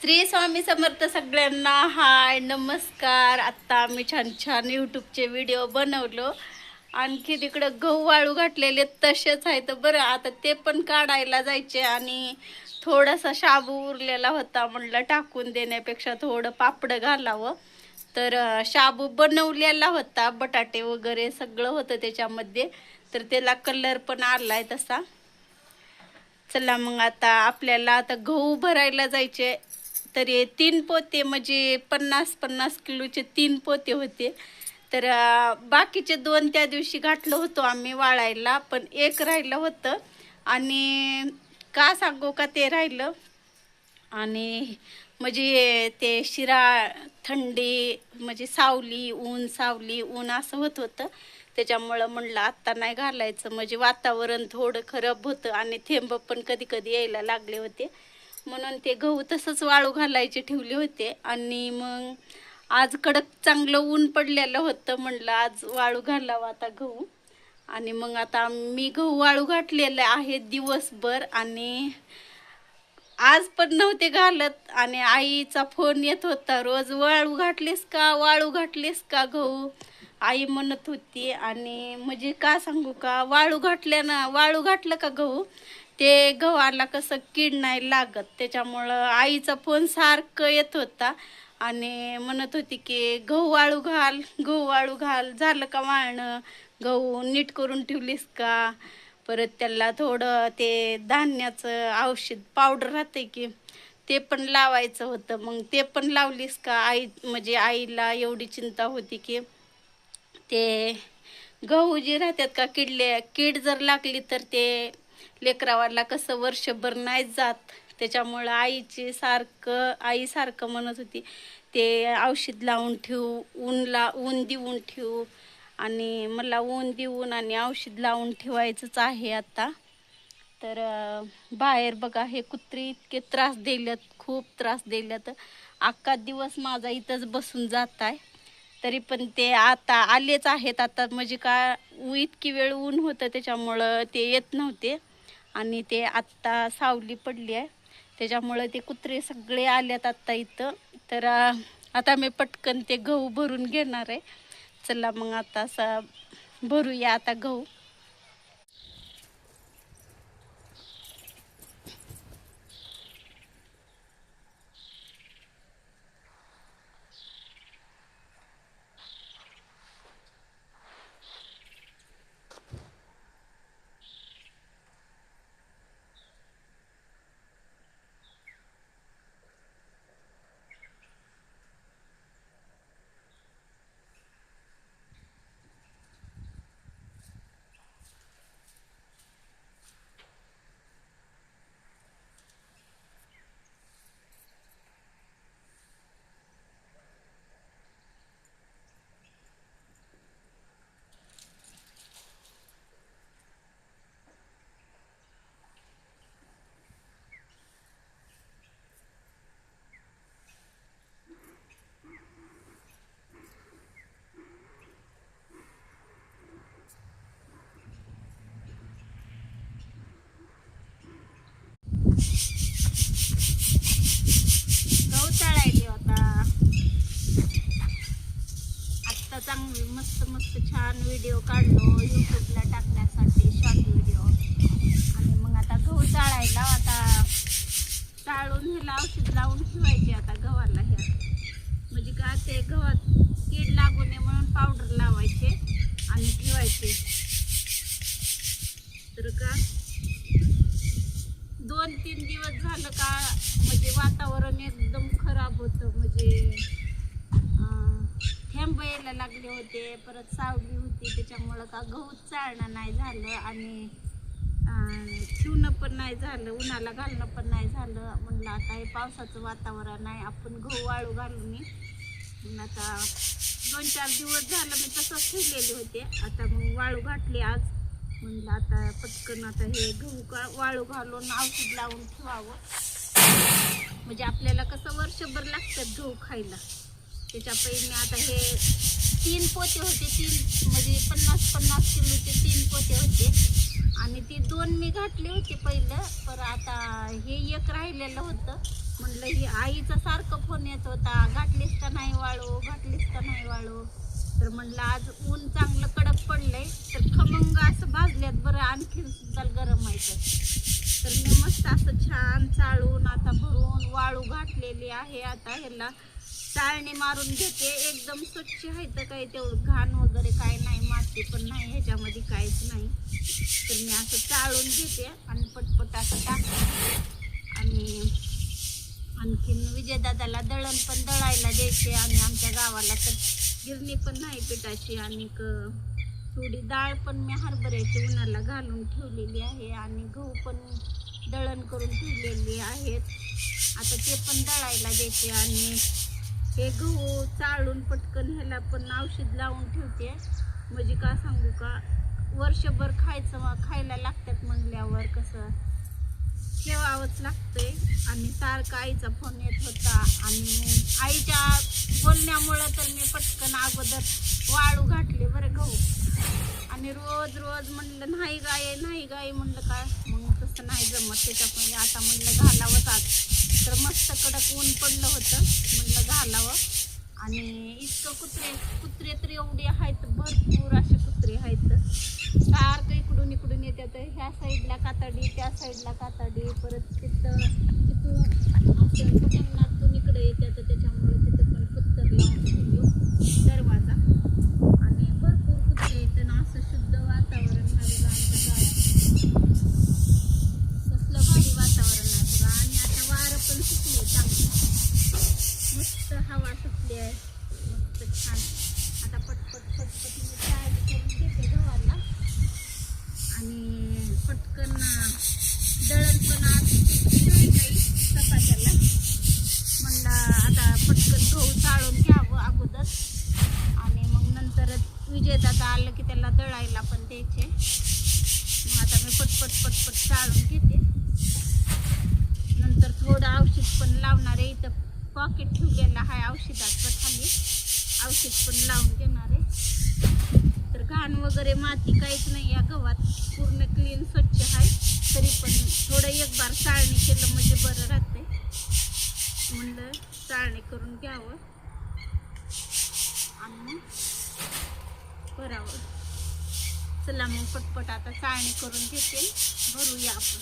श्री स्वामी समर्थ सगळ्यांना. हाय नमस्कार. आत्ता आम्ही छान छान यूट्यूबचे व्हिडिओ बनवलो. आणखी तिकडं गहू वाळू घातलेले तसेच आहेत बरं. आता ते पण काढायला जायचे आणि थोडासा शाबू उरलेला होता, म्हणलं टाकून देण्यापेक्षा थोडं पापड घालावं. तर शाबू बनवलेला होता, बटाटे वगैरे सगळं होतं त्याच्यामध्ये, तर त्याला कलर पण आलाय तसा. चला मग आता आपल्याला आता गहू भरायला जायचे. तरी 3 पोते म्हणजे 50-50 किलोचे 3 पोते होते. तर बाकीचे 2 त्या दिवशी घातलं होतं आम्ही वाळायला, पण एक राहिलं होतं. आणि का सांगू का ते राहिलं, आणि म्हणजे ते शिराळ थंडी म्हणजे सावली ऊन असं होत होतं. त्याच्यामुळं म्हणलं आत्ता नाही घालायचं, म्हणजे वातावरण थोडं खराब होतं आणि थेंब पण कधी कधी यायला लागले होते. म्हणून ते गहू तसंच वाळू घालायचे ठेवले होते. आणि मग आज कडक चांगलं ऊन पडलेलं होतं, म्हणलं आज वाळू घालावं आता गहू. आणि मग आता मी गहू वाळू घातलेले आहे दिवसभर, आणि आज पण नव्हते घालत. आणि आईचा फोन येत होता रोज, वाळू घातलीस का गहू, आई म्हणत होती. आणि म्हणजे का सांगू का, वाळू घातलं का गहू, ते गव्हाला कसं कीड नाही लागत. त्याच्यामुळं आईचा फोन सारखं येत होता आणि म्हणत होती की गहू वाळू घाल, झालं का वाळणं, गहू नीट करून ठेवलीस का. परत त्याला थोडं ते धान्याचं औषध पावडर राहते की, ते पण लावायचं होतं. मग ते पण लावलीस का आई, म्हणजे आईला एवढी चिंता होती की ते गहू जे राहतात का, कीड जर लागली तर ते लेकरावाला कसं वर्षभर नाही जात. त्याच्यामुळं आई सारखं म्हणत होती ते औषध लावून ठेवू, ऊन देऊन ठेवू. आणि मला ऊन देऊन आणि औषध लावून ठेवायचंच आहे आता. तर बाहेर बघा हे कुत्री इतके त्रास दिलेत, खूप त्रास दिलेत. अख्खा दिवस माझा इथंच बसून जात आहे. तरी पण ते आता आलेच आहेत. आता म्हणजे का इतकी वेळ ऊन होतं त्याच्यामुळं ते येत नव्हते, आणि ते आत्ता सावली पडली आहे त्याच्यामुळं ते कुत्रे सगळे आलेत आत्ता इथं. तर आता मी पटकन ते गहू भरून घेणार आहे. चला मग आता असं भरूया आता गहू. गहू तळायली होता आत्ता. चांगली मस्त मस्त छान व्हिडिओ काढलो यूट्यूबला टाकण्यासाठी, शॉर्ट व्हिडिओ. आणि मग आता गहू तळायला, आता टाळून ह्याला औषध लावून ठेवायचे आता गव्हाला. ह्या म्हणजे का ते गव्हात कीड लागू नये म्हणून पावडर लावायचे आणि ठेवायचे. तर का 2-3 दिवस झालं का म्हणजे वातावरण एकदम खराब होतं, म्हणजे थेंब यायला लागले होते, परत सावली होती. त्याच्यामुळं का गहू चालणं नाही झालं आणि ठेवणं पण नाही झालं, उन्हाला घालणं पण नाही झालं. म्हणलं आता हे पावसाचं वातावरण आहे, आपण गहू वाळू घालून म्हणून आता 2-4 दिवस झालं मी तसंच ठेवलेले होते. आता मग वाळू घातले आज. म्हणलं आता पटकन आता हे गहू वाळू घालून औषध लावून ठेवावं, म्हणजे आपल्याला कसं वर्षभर लागतात गहू खायला. त्याच्या पहिने आता हे 3 पोते होते, 3 म्हणजे 50-50 किलोचे 3 पोते होते. आणि ते 2 मी घातले होते पहिलं, पण आता हे एक राहिलेलं होतं. म्हणलं ही आईचा सारखं फोन येत होता, घातलीस का नाही वाळू, घातलीस का नाही वाळू. तर म्हणलं आज ऊन चांगलं कडक पडलंय तर खमंग असं भाजल्यात बरं, आणखीन सुद्धा गरम व्हायचं. तर मी मस्त असं छान चाळून आता भरून वाळू घातलेली आहे. आता ह्याला चाळणी मारून घेते. एकदम स्वच्छ आहे तर काही तेवढं घाण वगैरे काय नाही, माती पण नाही ह्याच्यामध्ये, काहीच नाही. तर मी असं चाळून घेते आणि पटपट असं टाकते. आणि आणखीन विजयदादाला दळण पण दळायला द्यायचे. आणि आमच्या गावाला तर गिरणी पण नाही पिठाची. आणि थोडी डाळ पण मी हरभऱ्याची उन्हाला घालून ठेवलेली आहे. आणि गहू पण दळण करून ठेवलेली आहेत. आता ते पण दळायला द्यायचे. आणि हे गहू चाळून पटकन ह्याला पण औषध लावून ठेवते. म्हणजे का सांगू का, वर्षभर खायला लागतात म्हणल्यावर कसं ठेवावंच लागतंय. आणि सारखा आईचा फोन येत होता. आणि आईच्या बोलण्यामुळं तर मी पटकन अगोदर वाळू घातले बरं गहू. आणि रोज रोज म्हणलं नाही गाय म्हणलं काय, मग तसं नाही जमत. त्याच्यामुळे आता म्हणलं घालावंच आज. तर मस्त कडक ऊन पडलं होतं, म्हणलं घालावं. आणि इतकं कुत्रे तर एवढे आहेत, भरपूर असे कुत्रे आहेत. सारखं इकडून येतात. ह्या साईडला कातडी, त्या साईडला कातडी, परत तिथून असं कुटुंबातून इकडे येतात. त्याच्यामुळे तिथं पण पत्तर लावून ठेवलो दरवाजा. आणि भरपूर कुत्रे येतात ना. असं शुद्ध वातावरण आहे बघा आमच्या गावात. कसलं भारी वातावरण आहे बघा. आणि आता वारं पण सुटले चांगलं, मस्त हवा सुटली आहे, मस्त छान. आता पटपट मी तयारी करून घेते गव्हाला. आणि पटकन दळण पण आज काही चपात्याला म्हणलं आता पटकन गहू चाळून घ्यावं अगोदर. आणि मग नंतर विजयदादा आलं की त्याला दळायला पण द्यायचे. मग आता मी पटपट चाळून घेते. नंतर थोडं औषध पण लावणार आहे. इथं पॉकेट ठेवलेलं आहे औषधाचं, खाली औषध पण लावून घेणार आहे. तर घाण वगैरे माती काहीच नाही या गव्हात, पूर्ण क्लीन स्वच्छ आहे. तरी पण थोडं एक बार चाळणी केलं म्हणजे बरं राहते. म्हणलं चाळणी करून घ्यावं आणि करावं. चला मग पटपट आता चाळणी करून घेते, भरूया आपण.